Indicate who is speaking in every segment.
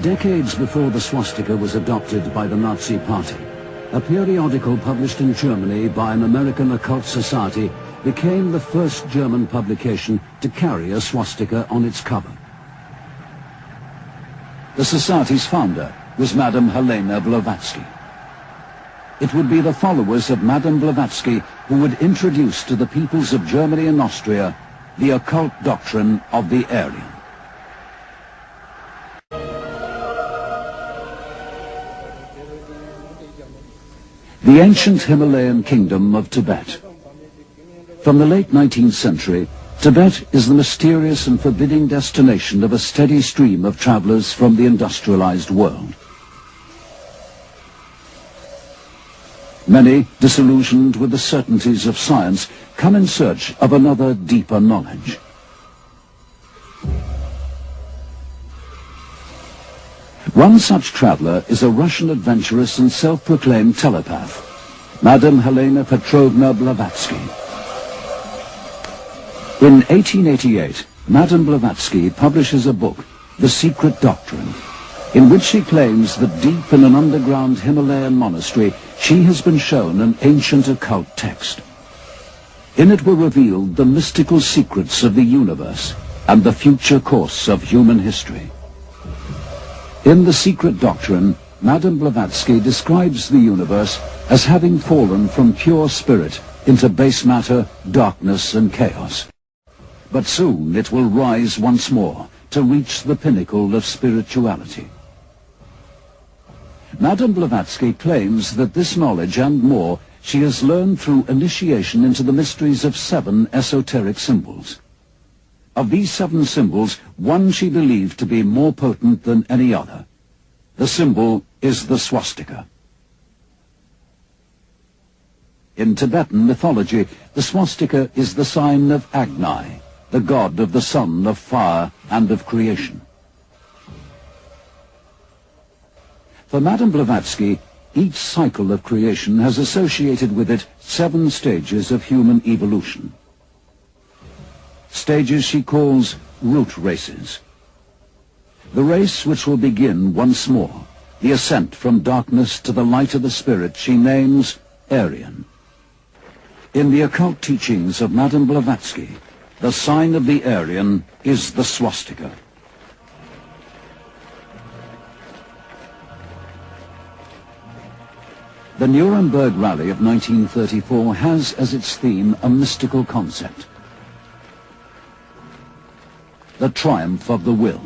Speaker 1: Decades before the swastika was adopted by the Nazi Party, a periodical published in Germany by an American occult society became the first German publication to carry a swastika on its cover. The society's founder was Madame Helena Blavatsky. It would be the followers of Madame Blavatsky who would introduce to the peoples of Germany and Austria the occult doctrine of the Aryan. The ancient Himalayan kingdom of Tibet. From the late 19th century, Tibet is the mysterious and forbidding destination of a steady stream of travelers from the industrialized world. Many, disillusioned with the certainties of science, come in search of another, deeper knowledge. One such traveler is a Russian adventuress and self-proclaimed telepath, Madame Helena Petrovna Blavatsky. In 1888, Madame Blavatsky publishes a book, The Secret Doctrine, in which she claims that deep in an underground Himalayan monastery she has been shown an ancient occult text. In it were revealed the mystical secrets of the universe and the future course of human history. In The Secret Doctrine, Madame Blavatsky describes the universe as having fallen from pure spirit into base matter, darkness and chaos. But soon it will rise once more to reach the pinnacle of spirituality. Madame Blavatsky claims that this knowledge and more she has learned through initiation into the mysteries of 7 esoteric symbols. Of these 7 symbols, one she believed to be more potent than any other. The symbol is the swastika. In Tibetan mythology, the swastika is the sign of Agni, the god of the sun, of fire, and of creation. For Madame Blavatsky, each cycle of creation has associated with it 7 stages of human evolution. Stages she calls root races. The race which will begin once more, the ascent from darkness to the light of the spirit, she names Aryan. In the occult teachings of Madame Blavatsky, the sign of the Aryan is the swastika. The Nuremberg Rally of 1934 has as its theme a mystical concept: the triumph of the will.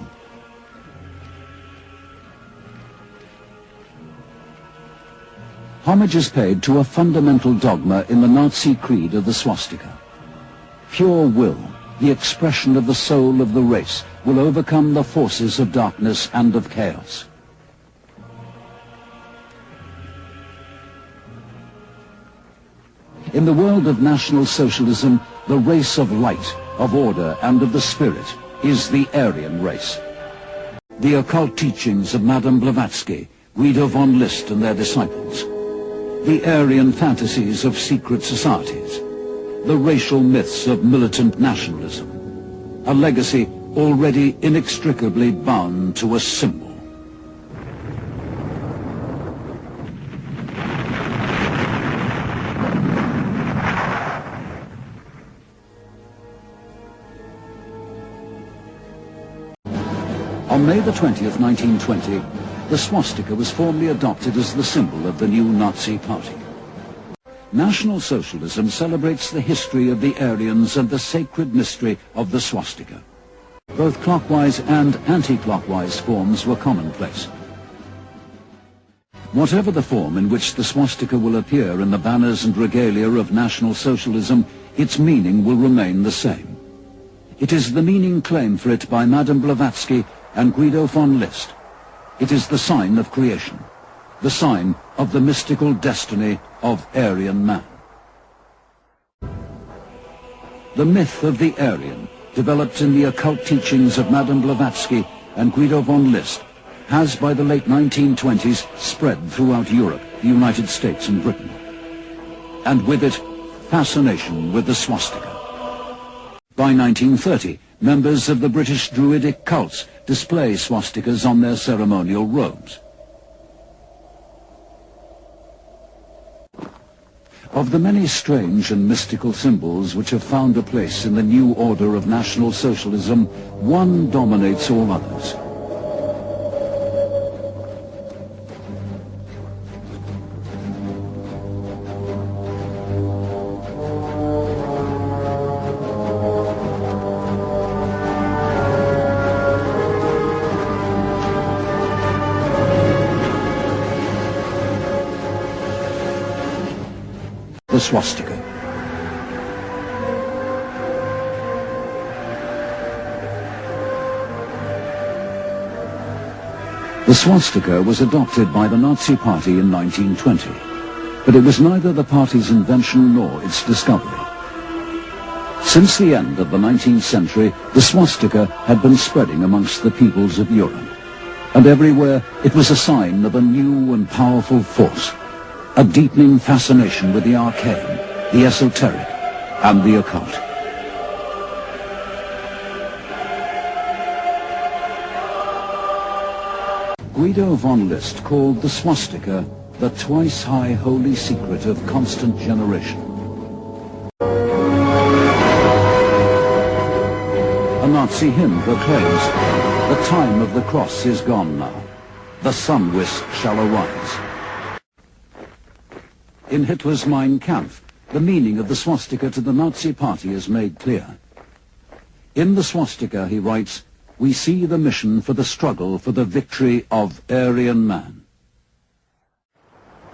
Speaker 1: Homage is paid to a fundamental dogma in the Nazi creed of the swastika. Pure will, the expression of the soul of the race, will overcome the forces of darkness and of chaos. In the world of National Socialism, the race of light, of order, and of the spirit is the Aryan race. The occult teachings of Madame Blavatsky, Guido von List and their disciples. The Aryan fantasies of secret societies. The racial myths of militant nationalism. A legacy already inextricably bound to a symbol. On May the 20th, 1920, the swastika was formally adopted as the symbol of the new Nazi Party. National Socialism celebrates the history of the Aryans and the sacred mystery of the swastika. Both clockwise and anti-clockwise forms were commonplace. Whatever the form in which the swastika will appear in the banners and regalia of National Socialism, its meaning will remain the same. It is the meaning claimed for it by Madame Blavatsky and Guido von List. It is the sign of creation, the sign of the mystical destiny of Aryan man. The myth of the Aryan, developed in the occult teachings of Madame Blavatsky and Guido von List, has by the late 1920s spread throughout Europe, the United States and Britain. And with it, fascination with the swastika. By 1930, members of the British Druidic cults display swastikas on their ceremonial robes. Of the many strange and mystical symbols which have found a place in the new order of National Socialism, one dominates all others. The swastika. The swastika was adopted by the Nazi Party in 1920, but it was neither the party's invention nor its discovery. Since the end of the 19th century, the swastika had been spreading amongst the peoples of Europe, and everywhere it was a sign of a new and powerful force, a deepening fascination with the arcane, the esoteric, and the occult. Guido von List called the swastika the twice-high holy secret of constant generation. A Nazi hymn proclaims, "The time of the cross is gone now. The sun-wisp shall arise." In Hitler's Mein Kampf, the meaning of the swastika to the Nazi Party is made clear. In the swastika, he writes, "We see the mission for the struggle for the victory of Aryan man."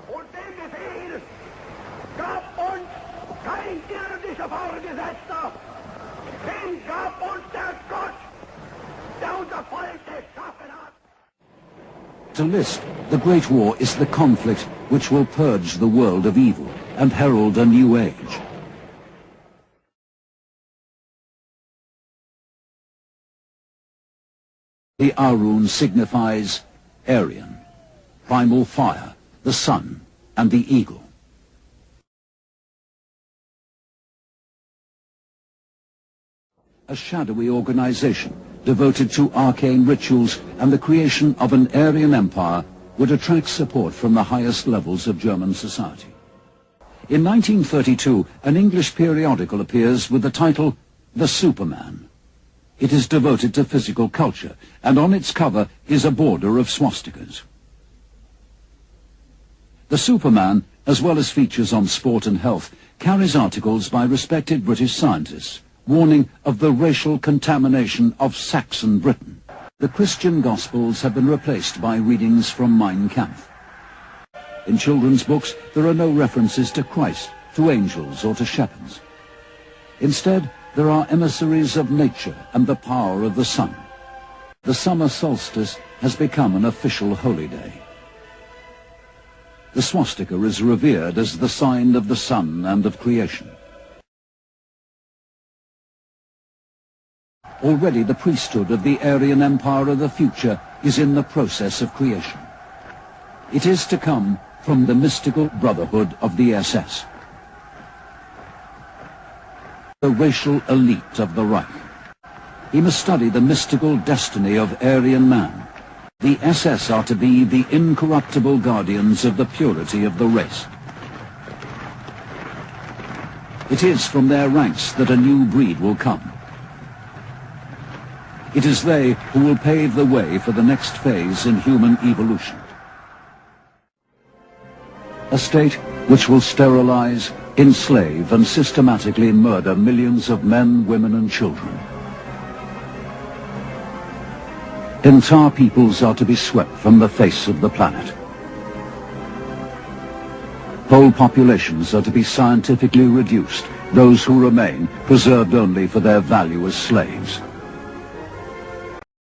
Speaker 2: Und den Befehl gab uns kein irdischer Vorgesetzter, den gab uns der Gott, der unser Volk geschaffen hat.
Speaker 1: To List, the Great War is the conflict which will purge the world of evil and herald a new age. The Arun signifies Aryan, primal fire, the sun, and the eagle. A shadowy organization devoted to arcane rituals and the creation of an Aryan empire would attract support from the highest levels of German society. In 1932, an English periodical appears with the title The Superman. It is devoted to physical culture, and on its cover is a border of swastikas. The Superman, as well as features on sport and health, carries articles by respected British scientists, warning of the racial contamination of Saxon Britain. The Christian Gospels have been replaced by readings from Mein Kampf. In children's books, there are no references to Christ, to angels, or to shepherds. Instead, there are emissaries of nature and the power of the sun. The summer solstice has become an official holy day. The swastika is revered as the sign of the sun and of creation. Already the priesthood of the Aryan Empire of the future is in the process of creation. It is to come from the mystical brotherhood of the SS, the racial elite of the Reich. He must study the mystical destiny of Aryan man. The SS are to be the incorruptible guardians of the purity of the race. It is from their ranks that a new breed will come. It is they who will pave the way for the next phase in human evolution. A state which will sterilize, enslave, and systematically murder millions of men, women, and children. Entire peoples are to be swept from the face of the planet. Whole populations are to be scientifically reduced, those who remain preserved only for their value as slaves.